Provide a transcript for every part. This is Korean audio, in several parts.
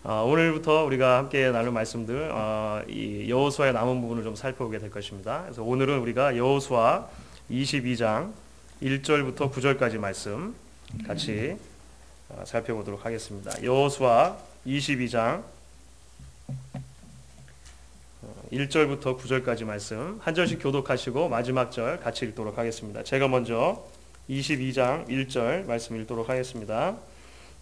오늘부터 우리가 함께 나눌 말씀들, 이 여호수아의 남은 부분을 좀 살펴보게 될 것입니다. 그래서 오늘은 우리가 여호수아 22장 1절부터 9절까지 말씀 같이 살펴보도록 하겠습니다. 여호수아 22장 1절부터 9절까지 말씀 한 절씩 교독하시고 마지막 절 같이 읽도록 하겠습니다. 제가 먼저 22장 1절 말씀 읽도록 하겠습니다.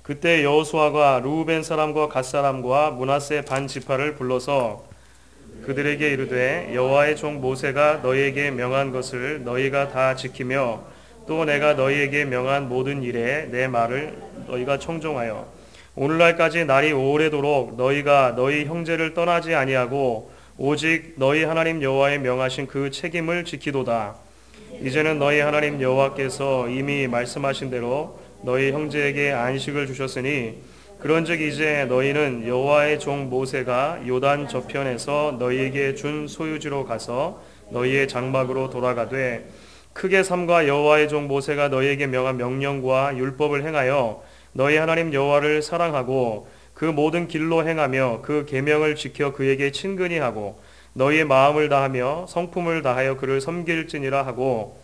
그때 여호수아가 르우벤 사람과 갓 사람과 므낫세 반 지파를 불러서 그들에게 이르되 여호와의 종 모세가 너희에게 명한 것을 너희가 다 지키며 또 내가 너희에게 명한 모든 일에 내 말을 너희가 청종하여 오늘날까지 날이 오래도록 너희가 너희 형제를 떠나지 아니하고 오직 너희 하나님 여호와의 명하신 그 책임을 지키도다. 이제는 너희 하나님 여호와께서 이미 말씀하신 대로 너희 형제에게 안식을 주셨으니 그런즉 이제 너희는 여호와의 종 모세가 요단 저편에서 너희에게 준 소유지로 가서 너희의 장막으로 돌아가되 크게 삼가 여호와의 종 모세가 너희에게 명한 명령과 율법을 행하여 너희 하나님 여호와를 사랑하고 그 모든 길로 행하며 그 계명을 지켜 그에게 친근히 하고 너희의 마음을 다하며 성품을 다하여 그를 섬길지니라 하고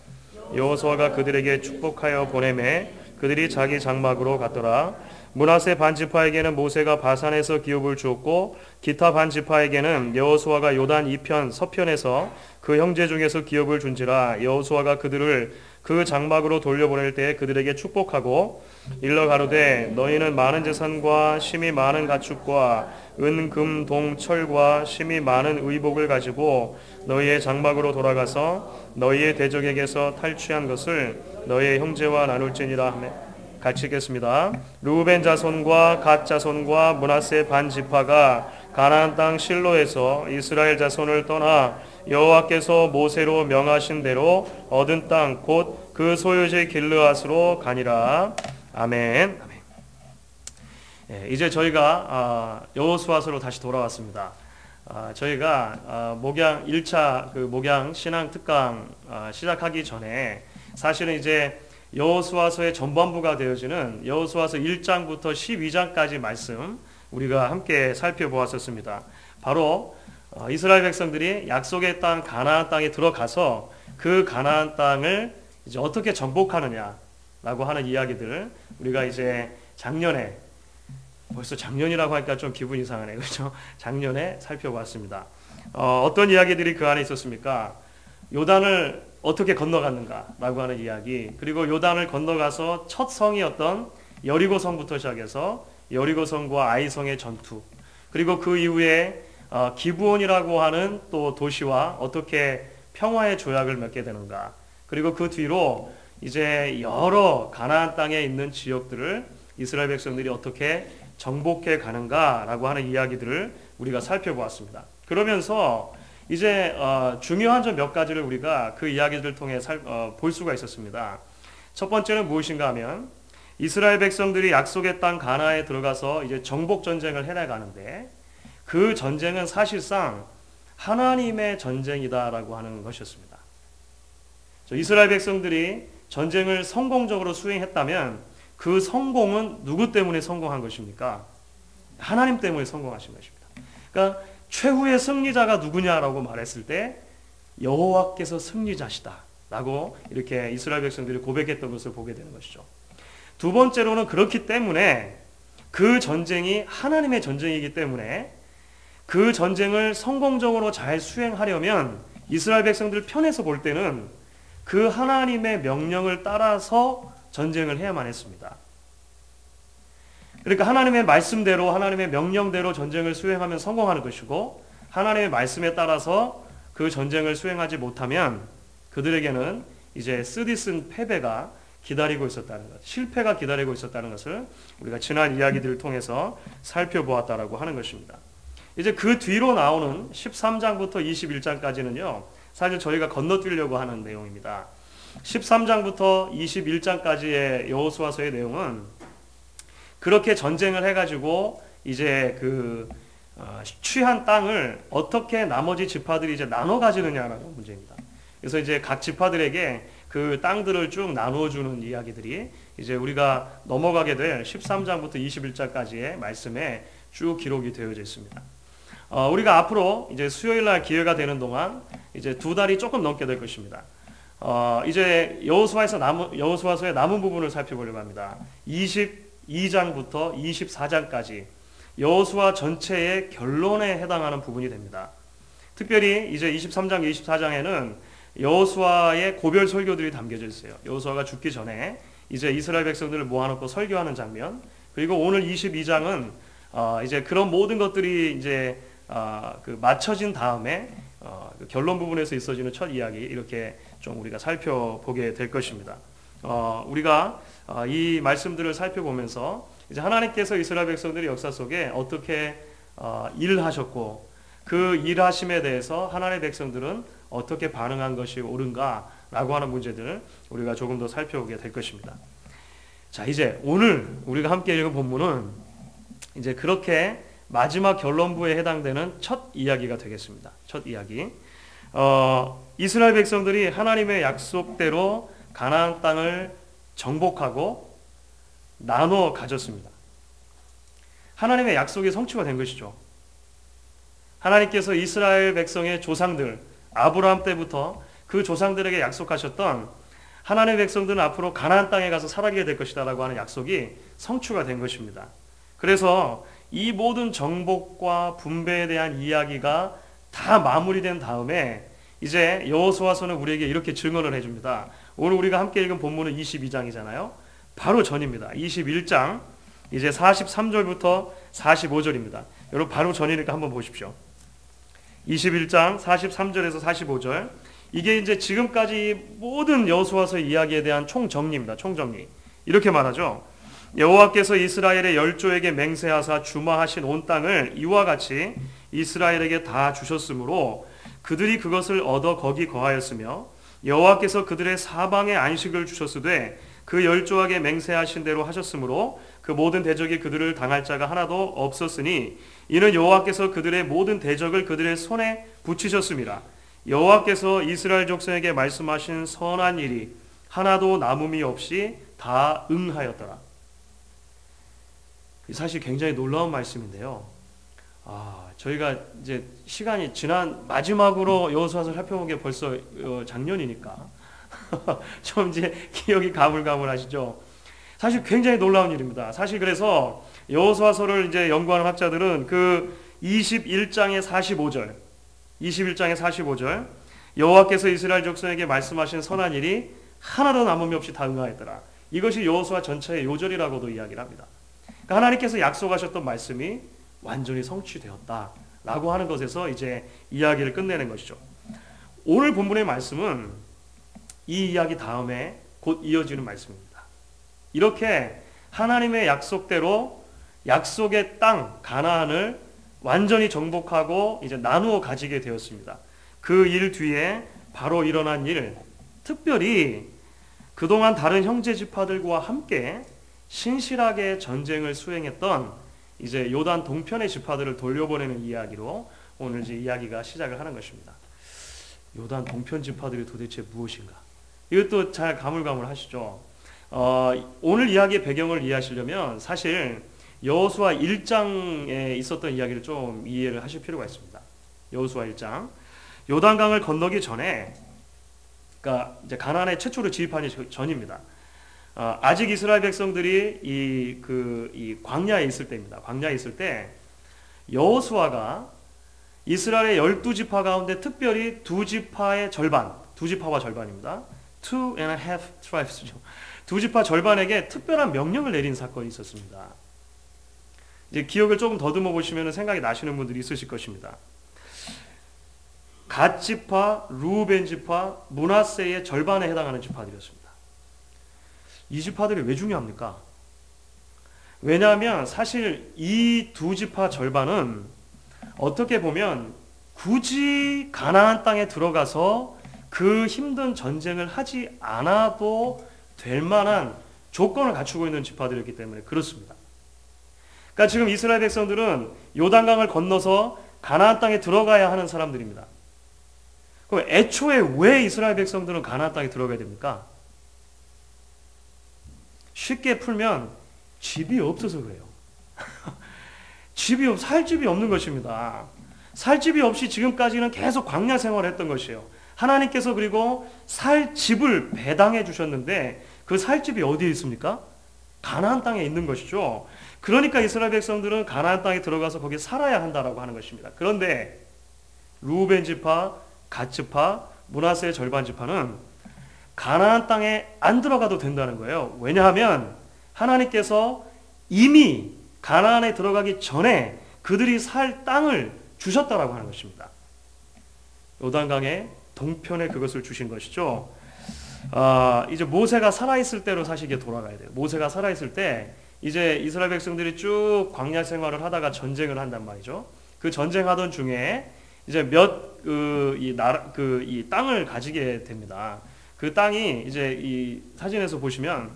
여호수아가 그들에게 축복하여 보내매 그들이 자기 장막으로 갔더라. 므낫세 반 지파에게는 모세가 바산에서 기업을 주었고 기타 반 지파에게는 여호수아가 요단 이편 서편에서 그 형제 중에서 기업을 준지라. 여호수아가 그들을 그 장막으로 돌려보낼 때에 그들에게 축복하고 일러 가로되 너희는 많은 재산과 심히 많은 가축과 은, 금, 동, 철과 심히 많은 의복을 가지고 너희의 장막으로 돌아가서 너희의 대적에게서 탈취한 것을 너희의 형제와 나눌지니라 하매 같이 읽겠습니다. 르우벤 자손과 갓 자손과 므낫세 반 지파가 가나안 땅 실로에서 이스라엘 자손을 떠나 여호와께서 모세로 명하신 대로 얻은 땅 곧 그 소유지 길르앗으로 가니라. 아멘. 이제 저희가 여호수아서로 다시 돌아왔습니다. 저희가 목양 1차 그 목양 신앙 특강 시작하기 전에 사실은 이제 여호수아서의 전반부가 되어지는 여호수아서 1장부터 12장까지 말씀 우리가 함께 살펴보았었습니다. 바로 이스라엘 백성들이 약속의 땅 가나안 땅에 들어가서 그 가나안 땅을 이제 어떻게 정복하느냐라고 하는 이야기들을 우리가 이제 작년에 벌써 작년이라고 하니까 좀 기분 이상하네, 그렇죠? 작년에 살펴봤습니다. 어떤 이야기들이 그 안에 있었습니까? 요단을 어떻게 건너갔는가라고 하는 이야기, 그리고 요단을 건너가서 첫 성이었던 여리고성부터 시작해서 여리고성과 아이성의 전투, 그리고 그 이후에 기브온이라고 하는 또 도시와 어떻게 평화의 조약을 맺게 되는가, 그리고 그 뒤로 이제 여러 가나안 땅에 있는 지역들을 이스라엘 백성들이 어떻게 정복해 가는가라고 하는 이야기들을 우리가 살펴보았습니다. 그러면서 이제 중요한 점 몇 가지를 우리가 그 이야기들을 통해 볼 수가 있었습니다. 첫 번째는 무엇인가 하면 이스라엘 백성들이 약속의 땅 가나안에 들어가서 이제 정복 전쟁을 해나가는데 그 전쟁은 사실상 하나님의 전쟁이다라고 하는 것이었습니다. 이스라엘 백성들이 전쟁을 성공적으로 수행했다면 그 성공은 누구 때문에 성공한 것입니까? 하나님 때문에 성공하신 것입니다. 그러니까 최후의 승리자가 누구냐라고 말했을 때 여호와께서 승리자시다라고 이렇게 이스라엘 백성들이 고백했던 것을 보게 되는 것이죠. 두 번째로는 그렇기 때문에 그 전쟁이 하나님의 전쟁이기 때문에 그 전쟁을 성공적으로 잘 수행하려면 이스라엘 백성들 편에서 볼 때는 그 하나님의 명령을 따라서 전쟁을 해야만 했습니다. 그러니까 하나님의 말씀대로 하나님의 명령대로 전쟁을 수행하면 성공하는 것이고 하나님의 말씀에 따라서 그 전쟁을 수행하지 못하면 그들에게는 이제 쓰디쓴 패배가 기다리고 있었다는 것, 실패가 기다리고 있었다는 것을 우리가 지난 이야기들을 통해서 살펴보았다라고 하는 것입니다. 이제 그 뒤로 나오는 13장부터 21장까지는요. 사실 저희가 건너뛰려고 하는 내용입니다. 13장부터 21장까지의 여호수아서의 내용은 그렇게 전쟁을 해가지고 이제 그 취한 땅을 어떻게 나머지 지파들이 이제 나눠 가지느냐라는 문제입니다. 그래서 이제 각 지파들에게 그 땅들을 쭉 나누어 주는 이야기들이 이제 우리가 넘어가게 될 13장부터 21장까지의 말씀에 쭉 기록이 되어져 있습니다. 우리가 앞으로 이제 수요일 날 기회가 되는 동안 이제 2달이 조금 넘게 될 것입니다. 이제 여호수아서의 남은 부분을 살펴보려고 합니다. 22장부터 24장까지 여호수아 전체의 결론에 해당하는 부분이 됩니다. 특별히 이제 23장, 24장에는 여호수아의 고별 설교들이 담겨져 있어요. 여호수아가 죽기 전에 이제 이스라엘 백성들을 모아놓고 설교하는 장면. 그리고 오늘 22장은 이제 그런 모든 것들이 이제 맞춰진 다음에 그 결론 부분에서 있어지는 첫 이야기, 이렇게 좀 우리가 살펴보게 될 것입니다. 우리가 이 말씀들을 살펴보면서 이제 하나님께서 이스라엘 백성들의 역사 속에 어떻게 일하셨고 그 일하심에 대해서 하나님의 백성들은 어떻게 반응한 것이 옳은가라고 하는 문제들을 우리가 조금 더 살펴보게 될 것입니다. 자, 이제 오늘 우리가 함께 읽은 본문은 이제 그렇게 마지막 결론부에 해당되는 첫 이야기가 되겠습니다. 첫 이야기. 이스라엘 백성들이 하나님의 약속대로 가나안 땅을 정복하고 나누어 가졌습니다. 하나님의 약속이 성취가 된 것이죠. 하나님께서 이스라엘 백성의 조상들, 아브라함 때부터 그 조상들에게 약속하셨던 하나님의 백성들은 앞으로 가나안 땅에 가서 살아가게 될 것이다 라고 하는 약속이 성취가 된 것입니다. 그래서 이 모든 정복과 분배에 대한 이야기가 다 마무리된 다음에 이제 여호수아서는 우리에게 이렇게 증언을 해줍니다. 오늘 우리가 함께 읽은 본문은 22장이잖아요. 바로 전입니다. 21장 이제 43절부터 45절입니다. 여러분 바로 전이니까 한번 보십시오. 21장 43절에서 45절, 이게 이제 지금까지 모든 여호수아서 이야기에 대한 총정리입니다. 총정리. 이렇게 말하죠. 여호와께서 이스라엘의 열조에게 맹세하사 주마하신 온 땅을 이와 같이 이스라엘에게 다 주셨으므로 그들이 그것을 얻어 거기 거하였으며 여호와께서 그들의 사방에 안식을 주셨으되 그 열조에게 맹세하신 대로 하셨으므로 그 모든 대적이 그들을 당할 자가 하나도 없었으니 이는 여호와께서 그들의 모든 대적을 그들의 손에 붙이셨습니다. 여호와께서 이스라엘 족속에게 말씀하신 선한 일이 하나도 남음이 없이 다 응하였더라. 사실 굉장히 놀라운 말씀인데요. 저희가 이제 시간이 지난 마지막으로 여호수아서를 살펴본 게 벌써 작년이니까 좀 이제 기억이 가물가물하시죠. 사실 굉장히 놀라운 일입니다. 사실 그래서 여호수아서를 이제 연구하는 학자들은 그 21장의 45절 여호와께서 이스라엘 족속에게 말씀하신 선한 일이 하나도 남음이 없이 다 응하였더라. 이것이 여호수아 전체의 요절이라고도 이야기를 합니다. 그러니까 하나님께서 약속하셨던 말씀이 완전히 성취되었다라고 하는 것에서 이제 이야기를 끝내는 것이죠. 오늘 본문의 말씀은 이 이야기 다음에 곧 이어지는 말씀입니다. 이렇게 하나님의 약속대로 약속의 땅 가나안을 완전히 정복하고 이제 나누어 가지게 되었습니다. 그 일 뒤에 바로 일어난 일, 특별히 그동안 다른 형제 지파들과 함께 신실하게 전쟁을 수행했던 이제 요단 동편의 지파들을 돌려보내는 이야기로 오늘 이제 이야기가 시작을 하는 것입니다. 요단 동편 지파들이 도대체 무엇인가? 이것도 잘 가물가물하시죠. 오늘 이야기의 배경을 이해하시려면 사실 여호수아 1장에 있었던 이야기를 좀 이해를 하실 필요가 있습니다. 여호수아 1장. 요단강을 건너기 전에, 그러니까 이제 가나안에 최초로 진입하기 전입니다. 아직 이스라엘 백성들이 이 광야에 있을 때입니다. 광야에 있을 때 여호수아가 이스라엘의 12지파 가운데 특별히 2지파의 절반, 2지파와 절반입니다. 2.5 tribes죠. 2지파 절반에게 특별한 명령을 내린 사건이 있었습니다. 이제 기억을 조금 더듬어 보시면 생각이 나시는 분들이 있으실 것입니다. 갓 지파, 루벤 지파, 므낫세의 절반에 해당하는 지파들이었습니다. 이 지파들이 왜 중요합니까? 왜냐하면 사실 이 2지파 절반은 어떻게 보면 굳이 가나안 땅에 들어가서 그 힘든 전쟁을 하지 않아도 될 만한 조건을 갖추고 있는 지파들이었기 때문에 그렇습니다. 그러니까 지금 이스라엘 백성들은 요단강을 건너서 가나안 땅에 들어가야 하는 사람들입니다. 그럼 애초에 왜 이스라엘 백성들은 가나안 땅에 들어가야 됩니까? 쉽게 풀면 집이 없어서 그래요. 살 집이 없는 것입니다. 살 집이 없이 지금까지는 계속 광야 생활을 했던 것이에요. 하나님께서 그리고 살 집을 배당해 주셨는데 그 살 집이 어디에 있습니까? 가나안 땅에 있는 것이죠. 그러니까 이스라엘 백성들은 가나안 땅에 들어가서 거기에 살아야 한다라고 하는 것입니다. 그런데 루벤 지파, 갓 지파, 므낫세의 절반 지파는 가나안 땅에 안 들어가도 된다는 거예요. 왜냐하면 하나님께서 이미 가나안에 들어가기 전에 그들이 살 땅을 주셨다라고 하는 것입니다. 요단강의 동편에 그것을 주신 것이죠. 이제 모세가 살아있을 때로 사실 이게 돌아가야 돼요. 모세가 살아있을 때 이제 이스라엘 백성들이 쭉 광야 생활을 하다가 전쟁을 한단 말이죠. 그 전쟁하던 중에 이제 이 땅을 가지게 됩니다. 그 땅이 이제 이 사진에서 보시면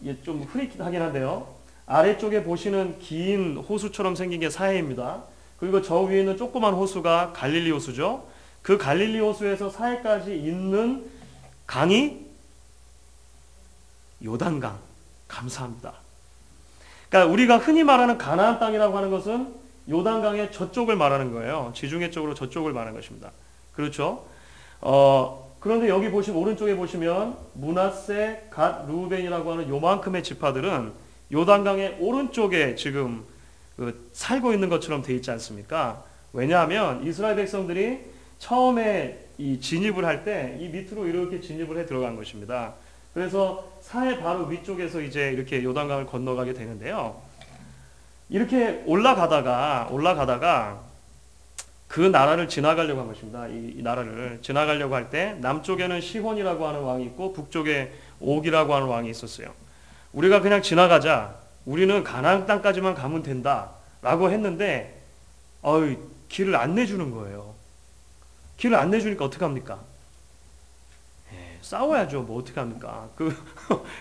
이게 좀 흐릿하긴 한데요. 아래쪽에 보시는 긴 호수처럼 생긴 게 사해입니다. 그리고 저 위에 있는 조그만 호수가 갈릴리 호수죠. 그 갈릴리 호수에서 사해까지 있는 강이 요단강. 감사합니다. 그러니까 우리가 흔히 말하는 가나안 땅이라고 하는 것은 요단강의 저쪽을 말하는 거예요. 지중해 쪽으로 저쪽을 말하는 것입니다. 그렇죠? 그런데 여기 보시면 오른쪽에 보시면 므낫세, 갓, 루벤이라고 하는 요만큼의 지파들은 요단강의 오른쪽에 지금 살고 있는 것처럼 돼 있지 않습니까? 왜냐하면 이스라엘 백성들이 처음에 이 진입을 할 때 이 밑으로 이렇게 진입을 해 들어간 것입니다. 그래서 사해 바로 위쪽에서 이제 이렇게 요단강을 건너가게 되는데요. 이렇게 올라가다가 그 나라를 지나가려고 한 것입니다. 이 나라를 지나가려고 할 때 남쪽에는 시혼이라고 하는 왕이 있고 북쪽에 옥이라고 하는 왕이 있었어요. 우리가 그냥 지나가자. 우리는 가나안 땅까지만 가면 된다라고 했는데 길을 안 내주는 거예요. 길을 안 내주니까 어떡합니까? 싸워야죠. 뭐 어떡합니까?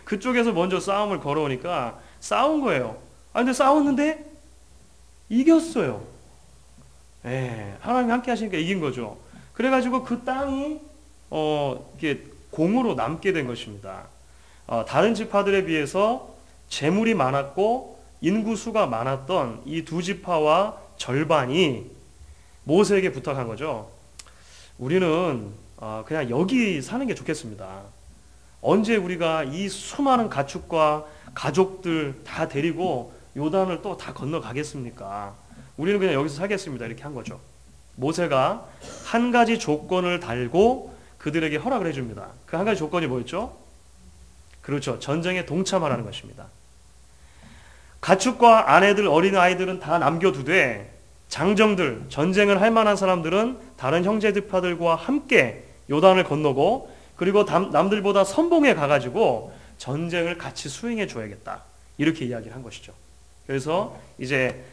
그쪽에서 먼저 싸움을 걸어오니까 싸운 거예요. 근데 싸웠는데 이겼어요. 하나님이 함께 하시니까 이긴 거죠. 그래가지고 그 땅이 이게 공으로 남게 된 것입니다. 다른 지파들에 비해서 재물이 많았고 인구수가 많았던 이 두 지파와 절반이 모세에게 부탁한 거죠. 우리는 그냥 여기 사는 게 좋겠습니다. 언제 우리가 이 수많은 가축과 가족들 다 데리고 요단을 또 다 건너가겠습니까? 우리는 그냥 여기서 살겠습니다. 이렇게 한 거죠. 모세가 한 가지 조건을 달고 그들에게 허락을 해줍니다. 그 한 가지 조건이 뭐였죠? 그렇죠. 전쟁에 동참하라는 것입니다. 가축과 아내들, 어린아이들은 다 남겨두되 장정들, 전쟁을 할 만한 사람들은 다른 형제들파들과 함께 요단을 건너고 그리고 남들보다 선봉에 가가지고 전쟁을 같이 수행해 줘야겠다. 이렇게 이야기를 한 것이죠. 그래서 이제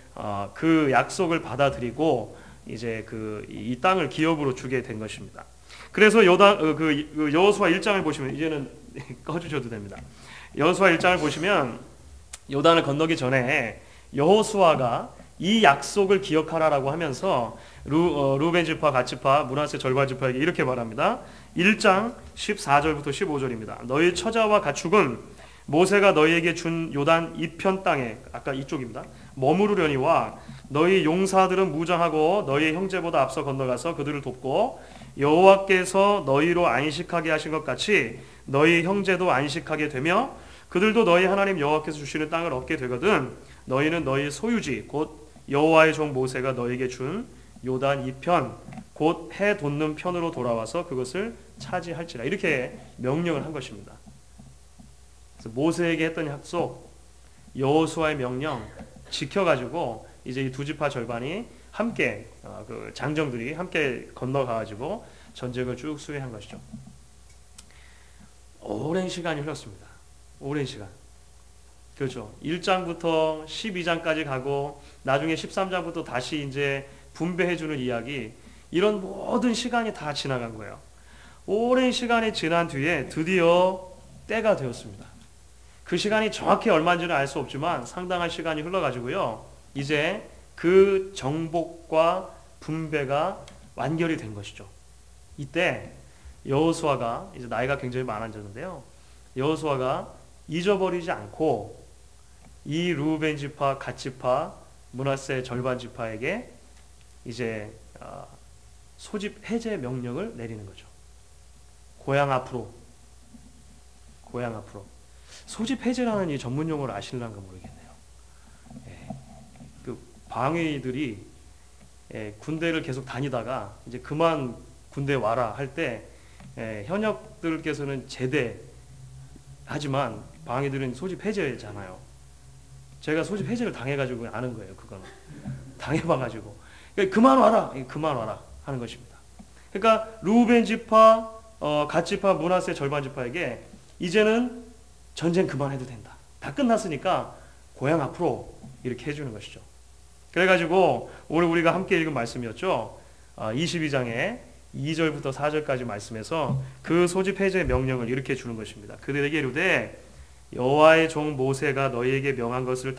그 약속을 받아들이고 이제 이 땅을 기업으로 주게 된 것입니다. 그래서 여호수아 1장을 보시면 이제는 꺼주셔도 됩니다. 여호수아 1장을 보시면 요단을 건너기 전에 여호수아가 이 약속을 기억하라라고 하면서 루벤 지파, 갓 지파, 므낫세 절반 지파에게 이렇게 말합니다. 1장 14절부터 15절입니다. 너희 처자와 가축은 모세가 너희에게 준 요단 이편 땅에 아까 이쪽입니다. 머무르려니와 너희 용사들은 무장하고 너희 형제보다 앞서 건너가서 그들을 돕고 여호와께서 너희로 안식하게 하신 것 같이 너희 형제도 안식하게 되며 그들도 너희 하나님 여호와께서 주시는 땅을 얻게 되거든 너희는 너희 소유지 곧 여호와의 종 모세가 너희에게 준 요단 이편 곧 해 돋는 편으로 돌아와서 그것을 차지할지라 이렇게 명령을 한 것입니다. 그래서 모세에게 했던 약속 여호수아의 명령 지켜가지고 이제 이 두 지파 절반이 함께 그 장정들이 함께 건너가가지고 전쟁을 쭉 수행한 것이죠. 오랜 시간이 흘렀습니다. 오랜 시간. 그렇죠. 1장부터 12장까지 가고 나중에 13장부터 다시 이제 분배해주는 이야기 이런 모든 시간이 다 지나간 거예요. 오랜 시간이 지난 뒤에 드디어 때가 되었습니다. 그 시간이 정확히 얼마인지는 알 수 없지만 상당한 시간이 흘러가지고요. 이제 그 정복과 분배가 완결이 된 것이죠. 이때 여호수아가 이제 나이가 굉장히 많아졌는데요. 여호수아가 잊어버리지 않고 이 르우벤 지파, 갓 지파, 므낫세 절반 지파에게 이제 소집 해제 명령을 내리는 거죠. 고향 앞으로. 소집 해제라는 이 전문 용어를 아실란가 모르겠네요. 예, 그 방위들이 군대를 계속 다니다가 이제 그만 군대 와라 할 때 현역들께서는 제대하지만 방위들은 소집 해제잖아요. 제가 소집 해제를 당해가지고 아는 거예요. 그거는 당해봐가지고 그만 와라 하는 것입니다. 그러니까 르우벤 지파, 갓 지파, 므낫세 절반 지파에게 이제는 전쟁 그만해도 된다. 다 끝났으니까 고향 앞으로 이렇게 해주는 것이죠. 그래가지고 오늘 우리가 함께 읽은 말씀이었죠. 22장에 2절부터 4절까지 말씀에서 그 소집 해제 명령을 이렇게 주는 것입니다. 그들에게 이르되 여호와의 종 모세가 너희에게 명한 것을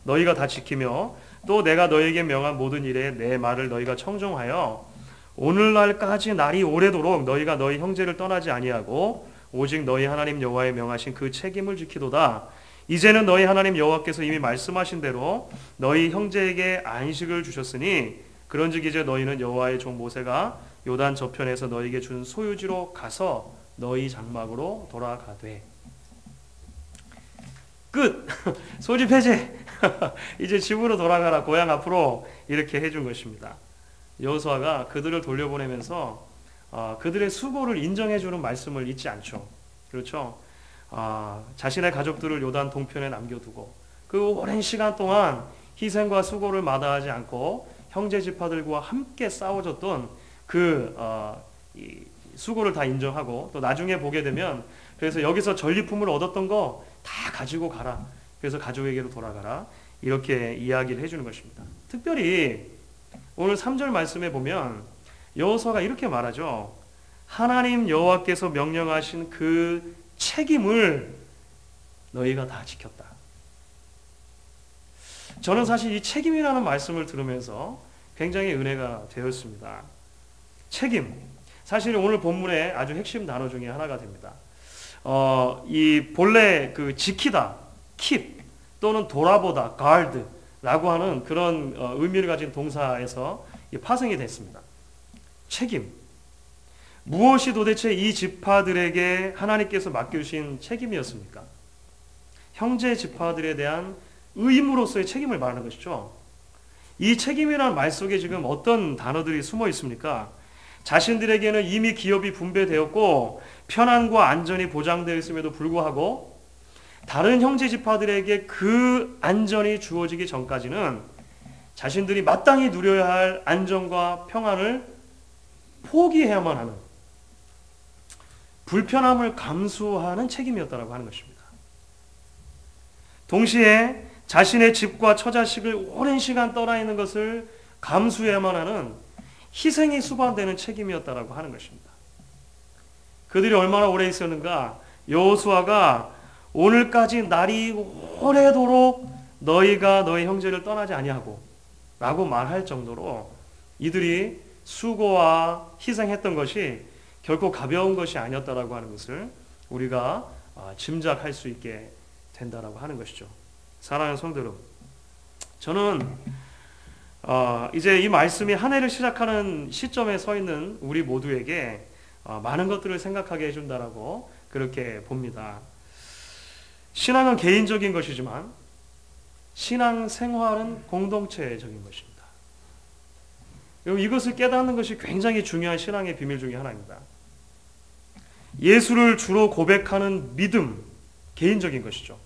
너희가 다 지키며 또 내가 너희에게 명한 모든 일에 내 말을 너희가 청종하여 오늘날까지 날이 오래도록 너희가 너희 형제를 떠나지 아니하고 오직 너희 하나님 여호와의 명하신 그 책임을 지키도다. 이제는 너희 하나님 여호와께서 이미 말씀하신 대로 너희 형제에게 안식을 주셨으니 그런즉 이제 너희는 여호와의 종 모세가 요단 저편에서 너희에게 준 소유지로 가서 너희 장막으로 돌아가되. 끝. 소집 해제. 이제 집으로 돌아가라. 고향 앞으로 이렇게 해준 것입니다. 여호수아가 그들을 돌려보내면서 그들의 수고를 인정해주는 말씀을 잊지 않죠. 그렇죠. 자신의 가족들을 요단 동편에 남겨두고 그 오랜 시간 동안 희생과 수고를 마다하지 않고 형제 지파들과 함께 싸워줬던 이 수고를 다 인정하고 또 나중에 보게 되면 그래서 여기서 전리품을 얻었던 거 다 가지고 가라. 그래서 가족에게로 돌아가라. 이렇게 이야기를 해주는 것입니다. 특별히 오늘 3절 말씀에 보면 여호수아가 이렇게 말하죠. 하나님 여호와께서 명령하신 그 책임을 너희가 다 지켰다. 저는 사실 이 책임이라는 말씀을 들으면서 굉장히 은혜가 되었습니다. 책임. 사실 오늘 본문의 아주 핵심 단어 중에 하나가 됩니다. 이 본래 그 지키다, keep 또는 돌아보다, guard라고 하는 그런 의미를 가진 동사에서 파생이 됐습니다. 책임. 무엇이 도대체 이 지파들에게 하나님께서 맡겨주신 책임이었습니까? 형제 지파들에 대한 의무로서의 책임을 말하는 것이죠. 이 책임이라는 말 속에 지금 어떤 단어들이 숨어 있습니까? 자신들에게는 이미 기업이 분배되었고 편안과 안전이 보장되어 있음에도 불구하고 다른 형제 지파들에게 그 안전이 주어지기 전까지는 자신들이 마땅히 누려야 할 안전과 평안을 포기해야만 하는 불편함을 감수하는 책임이었다고 하는 것입니다. 동시에 자신의 집과 처자식을 오랜 시간 떠나 있는 것을 감수해야만 하는 희생이 수반되는 책임이었다고 하는 것입니다. 그들이 얼마나 오래 있었는가? 여호수아가 오늘까지 날이 오래도록 너희가 너희 형제를 떠나지 아니하고 라고 말할 정도로 이들이 수고와 희생했던 것이 결코 가벼운 것이 아니었다라고 하는 것을 우리가 짐작할 수 있게 된다라고 하는 것이죠. 사랑하는 성도 여러분, 저는 이제 이 말씀이 한 해를 시작하는 시점에 서 있는 우리 모두에게 많은 것들을 생각하게 해준다라고 그렇게 봅니다. 신앙은 개인적인 것이지만 신앙 생활은 공동체적인 것입니다. 이것을 깨닫는 것이 굉장히 중요한 신앙의 비밀 중에 하나입니다. 예수를 주로 고백하는 믿음, 개인적인 것이죠.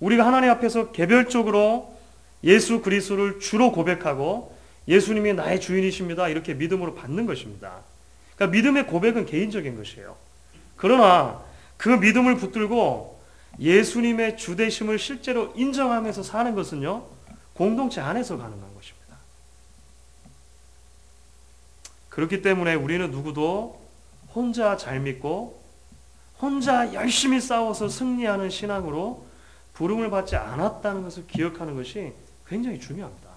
우리가 하나님 앞에서 개별적으로 예수 그리스도를 주로 고백하고 예수님이 나의 주인이십니다. 이렇게 믿음으로 받는 것입니다. 그러니까 믿음의 고백은 개인적인 것이에요. 그러나 그 믿음을 붙들고 예수님의 주되심을 실제로 인정하면서 사는 것은요, 공동체 안에서 가능한 것입니다. 그렇기 때문에 우리는 누구도 혼자 잘 믿고 혼자 열심히 싸워서 승리하는 신앙으로 부름을 받지 않았다는 것을 기억하는 것이 굉장히 중요합니다.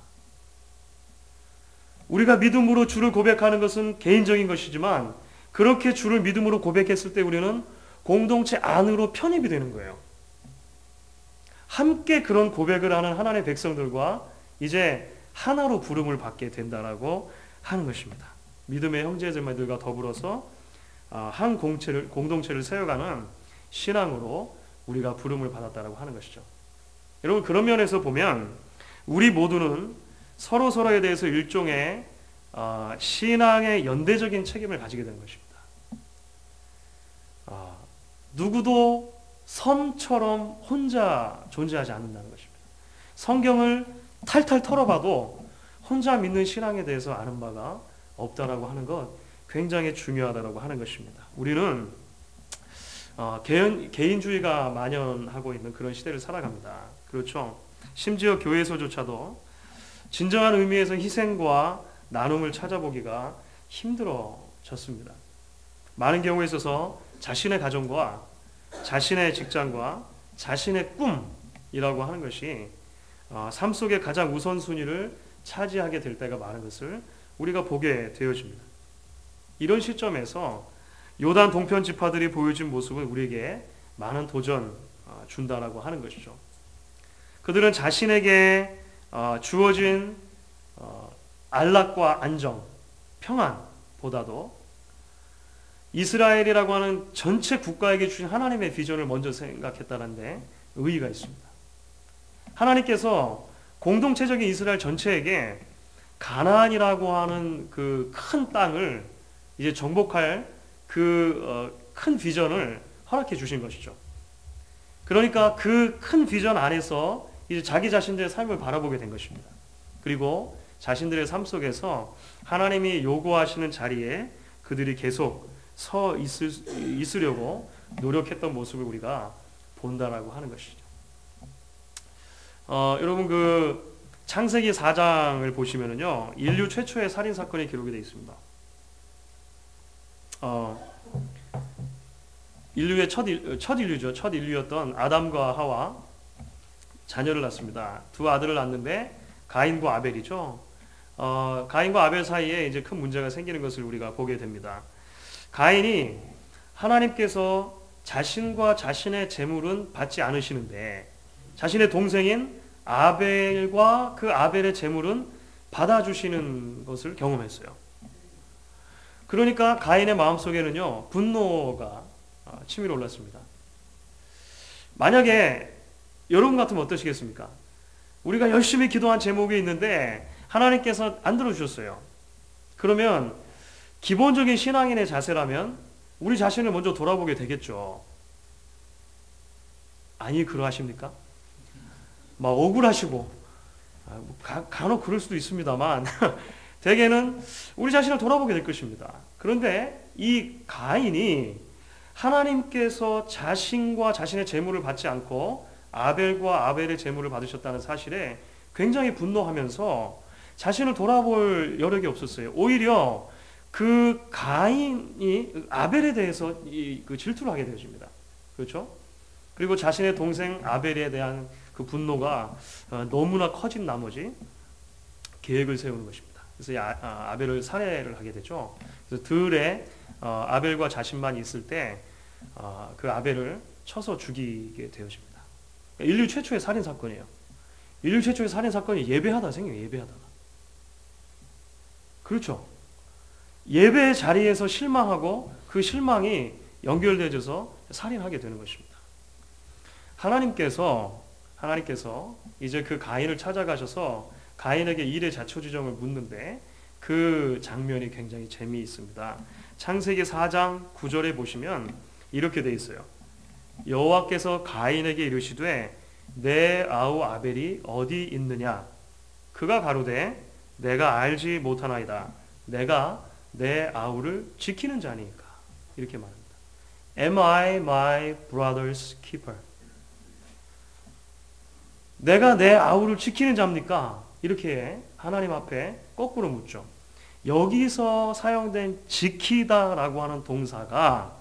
우리가 믿음으로 주를 고백하는 것은 개인적인 것이지만 그렇게 주를 믿음으로 고백했을 때 우리는 공동체 안으로 편입이 되는 거예요. 함께 그런 고백을 하는 하나님의 백성들과 이제 하나로 부름을 받게 된다라고 하는 것입니다. 믿음의 형제자매들과 더불어서 한 공동체를 세워가는 신앙으로 우리가 부름을 받았다라고 하는 것이죠. 여러분, 그런 면에서 보면 우리 모두는 서로에 대해서 일종의 신앙의 연대적인 책임을 가지게 되는 것입니다. 누구도 섬처럼 혼자 존재하지 않는다는 것입니다. 성경을 탈탈 털어봐도 혼자 믿는 신앙에 대해서 아는 바가 없다라고 하는 것 굉장히 중요하다라고 하는 것입니다. 우리는 개인주의가 만연하고 있는 그런 시대를 살아갑니다. 그렇죠? 심지어 교회에서조차도 진정한 의미에서 희생과 나눔을 찾아보기가 힘들어졌습니다. 많은 경우에 있어서 자신의 가정과 자신의 직장과 자신의 꿈이라고 하는 것이 삶 속의 가장 우선순위를 차지하게 될 때가 많은 것을 우리가 보게 되어집니다. 이런 시점에서 요단 동편 지파들이 보여준 모습은 우리에게 많은 도전 준다라고 하는 것이죠. 그들은 자신에게 주어진 안락과 안정, 평안보다도 이스라엘이라고 하는 전체 국가에게 주신 하나님의 비전을 먼저 생각했다는 데 의의가 있습니다. 하나님께서 공동체적인 이스라엘 전체에게 가나안이라고 하는 그 큰 땅을 이제 정복할 그 큰 비전을 허락해 주신 것이죠. 그러니까 그 큰 비전 안에서 이제 자기 자신들의 삶을 바라보게 된 것입니다. 그리고 자신들의 삶 속에서 하나님이 요구하시는 자리에 그들이 계속 서 있으려고 노력했던 모습을 우리가 본다라고 하는 것이죠. 여러분, 그 창세기 4장을 보시면은요, 인류 최초의 살인 사건이 기록이 되어 있습니다. 인류의 첫 인류였던 아담과 하와 자녀를 낳습니다. 두 아들을 낳는데 가인과 아벨이죠. 가인과 아벨 사이에 이제 큰 문제가 생기는 것을 우리가 보게 됩니다. 가인이 하나님께서 자신과 자신의 재물은 받지 않으시는데 자신의 동생인 아벨과 그 아벨의 재물은 받아주시는 것을 경험했어요. 그러니까 가인의 마음속에는요, 분노가 치밀어 올랐습니다. 만약에 여러분 같으면 어떠시겠습니까? 우리가 열심히 기도한 제목이 있는데 하나님께서 안 들어주셨어요. 그러면 기본적인 신앙인의 자세라면 우리 자신을 먼저 돌아보게 되겠죠. 아니, 그러하십니까? 막 억울하시고 간혹 그럴 수도 있습니다만 대개는 우리 자신을 돌아보게 될 것입니다. 그런데 이 가인이 하나님께서 자신과 자신의 재물을 받지 않고 아벨과 아벨의 재물을 받으셨다는 사실에 굉장히 분노하면서 자신을 돌아볼 여력이 없었어요. 오히려 그 가인이 아벨에 대해서 그 질투를 하게 되어집니다. 그렇죠? 그리고 자신의 동생 아벨에 대한 그 분노가 너무나 커진 나머지 계획을 세우는 것입니다. 그래서 아벨을 살해를 하게 되죠. 그래서 들에 아벨과 자신만 있을 때 그 아벨을 쳐서 죽이게 되어집니다. 인류 최초의 살인 사건이에요. 인류 최초의 살인 사건이 예배하다 생겨요. 예배하다가. 그렇죠. 예배의 자리에서 실망하고 그 실망이 연결되어져서 살인하게 되는 것입니다. 하나님께서 이제 그 가인을 찾아가셔서 가인에게 일의 자초지종을 묻는데 그 장면이 굉장히 재미있습니다. 창세기 4장 9절에 보시면 이렇게 돼 있어요. 여호와께서 가인에게 이르시되 내 아우 아벨이 어디 있느냐? 그가 가로되 내가 알지 못하나이다. 내가 내 아우를 지키는 자니까. 이렇게 말합니다. Am I my brother's keeper? 내가 내 아우를 지키는 자입니까? 이렇게 하나님 앞에 거꾸로 묻죠. 여기서 사용된 지키다라고 하는 동사가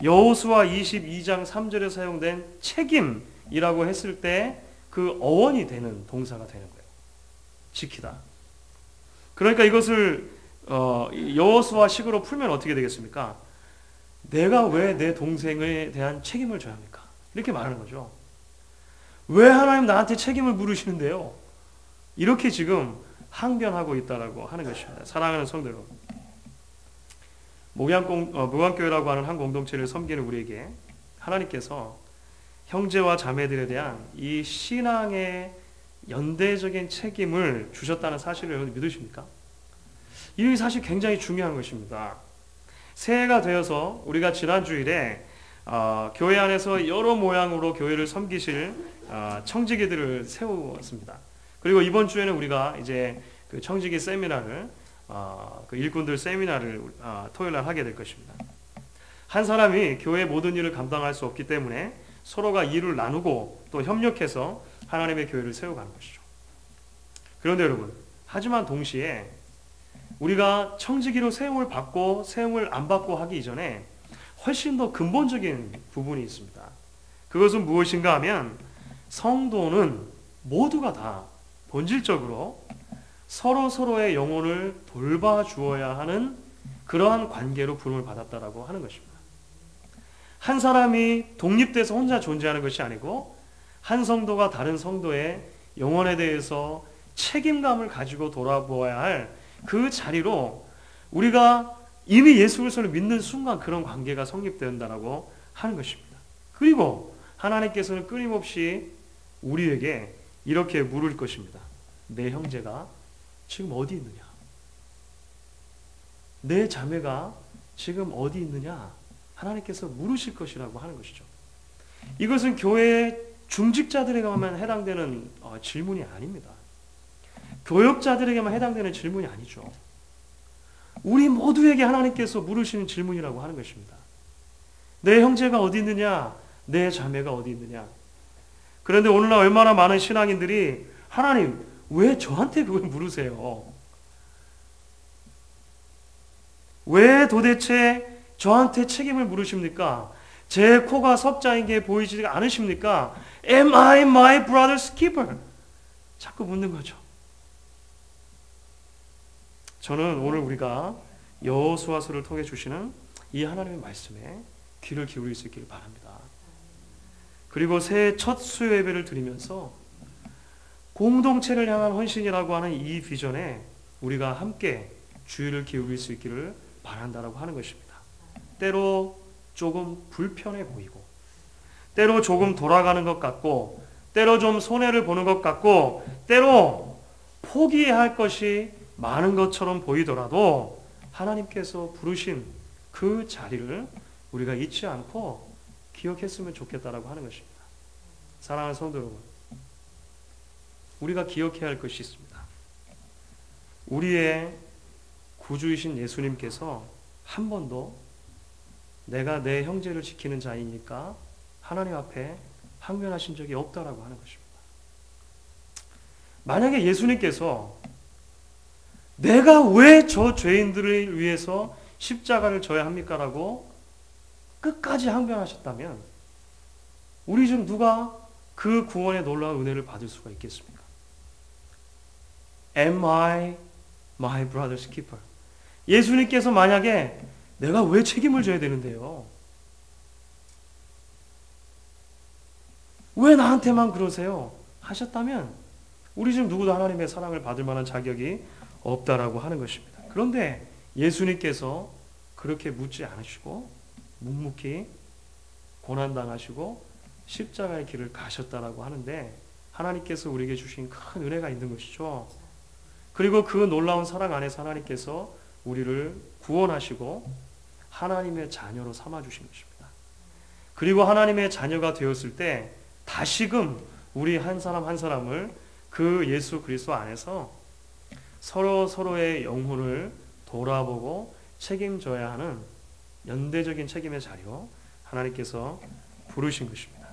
여호수아 22장 3절에 사용된 책임이라고 했을 때 그 어원이 되는 동사가 되는 거예요. 지키다. 그러니까 이것을 여호수아 식으로 풀면 어떻게 되겠습니까? 내가 왜 내 동생에 대한 책임을 져야 합니까? 이렇게 말하는 거죠. 왜 하나님 나한테 책임을 물으시는데요? 이렇게 지금 항변하고 있다라고 하는 것입니다. 사랑하는 성도 여러분, 목양교회라고 하는 한 공동체를 섬기는 우리에게 하나님께서 형제와 자매들에 대한 이 신앙의 연대적인 책임을 주셨다는 사실을 여러분 믿으십니까? 이 사실 굉장히 중요한 것입니다. 새해가 되어서 우리가 지난 주일에 교회 안에서 여러 모양으로 교회를 섬기실 청지기들을 세웠습니다. 그리고 이번 주에는 우리가 이제 그 청지기 세미나를 그 일꾼들 세미나를 토요일 날 하게 될 것입니다. 한 사람이 교회의 모든 일을 감당할 수 없기 때문에 서로가 일을 나누고 또 협력해서 하나님의 교회를 세워가는 것이죠. 그런데 여러분, 하지만 동시에 우리가 청지기로 세움을 받고 세움을 안 받고 하기 이전에 훨씬 더 근본적인 부분이 있습니다. 그것은 무엇인가 하면 성도는 모두가 다 본질적으로 서로의 영혼을 돌봐주어야 하는 그러한 관계로 부름을 받았다라고 하는 것입니다. 한 사람이 독립돼서 혼자 존재하는 것이 아니고 한 성도가 다른 성도의 영혼에 대해서 책임감을 가지고 돌아보아야 할 그 자리로 우리가 이미 예수 그리스도를 믿는 순간 그런 관계가 성립된다라고 하는 것입니다. 그리고 하나님께서는 끊임없이 우리에게 이렇게 물을 것입니다. 내 형제가 지금 어디 있느냐? 내 자매가 지금 어디 있느냐? 하나님께서 물으실 것이라고 하는 것이죠. 이것은 교회의 중직자들에게만 해당되는 질문이 아닙니다. 교역자들에게만 해당되는 질문이 아니죠. 우리 모두에게 하나님께서 물으시는 질문이라고 하는 것입니다. 내 형제가 어디 있느냐? 내 자매가 어디 있느냐? 그런데 오늘날 얼마나 많은 신앙인들이 하나님 왜 저한테 그걸 물으세요? 왜 도대체 저한테 책임을 물으십니까? 제 코가 석자인 게 보이지 않으십니까? Am I my brother's keeper? 자꾸 묻는 거죠. 저는 오늘 우리가 여호수아서를 통해 주시는 이 하나님의 말씀에 귀를 기울일 수 있기를 바랍니다. 그리고 새해 첫 수요 예배를 드리면서 공동체를 향한 헌신이라고 하는 이 비전에 우리가 함께 주의를 기울일 수 있기를 바란다라고 하는 것입니다. 때로 조금 불편해 보이고 때로 조금 돌아가는 것 같고 때로 좀 손해를 보는 것 같고 때로 포기해야 할 것이 많은 것처럼 보이더라도 하나님께서 부르신 그 자리를 우리가 잊지 않고 기억했으면 좋겠다라고 하는 것입니다. 사랑하는 성도 여러분, 우리가 기억해야 할 것이 있습니다. 우리의 구주이신 예수님께서 한 번도 내가 내 형제를 지키는 자이니까 하나님 앞에 항변하신 적이 없다라고 하는 것입니다. 만약에 예수님께서 내가 왜 저 죄인들을 위해서 십자가를 져야 합니까? 라고 끝까지 항변하셨다면 우리 중 누가 그 구원의 놀라운 은혜를 받을 수가 있겠습니까? Am I my brother's keeper? 예수님께서 만약에 내가 왜 책임을 져야 되는데요? 왜 나한테만 그러세요? 하셨다면 우리 중 누구도 하나님의 사랑을 받을 만한 자격이 없다라고 하는 것입니다. 그런데 예수님께서 그렇게 묻지 않으시고 묵묵히 고난당하시고 십자가의 길을 가셨다라고 하는데 하나님께서 우리에게 주신 큰 은혜가 있는 것이죠. 그리고 그 놀라운 사랑 안에서 하나님께서 우리를 구원하시고 하나님의 자녀로 삼아주신 것입니다. 그리고 하나님의 자녀가 되었을 때 다시금 우리 한 사람 한 사람을 그 예수 그리스도 안에서 서로의 영혼을 돌아보고 책임져야 하는 연대적인 책임의 자리로 하나님께서 부르신 것입니다.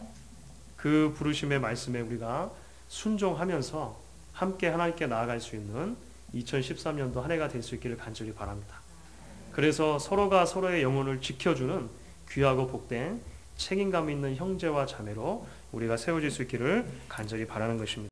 그 부르심의 말씀에 우리가 순종하면서 함께 하나님께 나아갈 수 있는 2013년도 한 해가 될 수 있기를 간절히 바랍니다. 그래서 서로가 서로의 영혼을 지켜주는 귀하고 복된 책임감 있는 형제와 자매로 우리가 세워질 수 있기를 간절히 바라는 것입니다.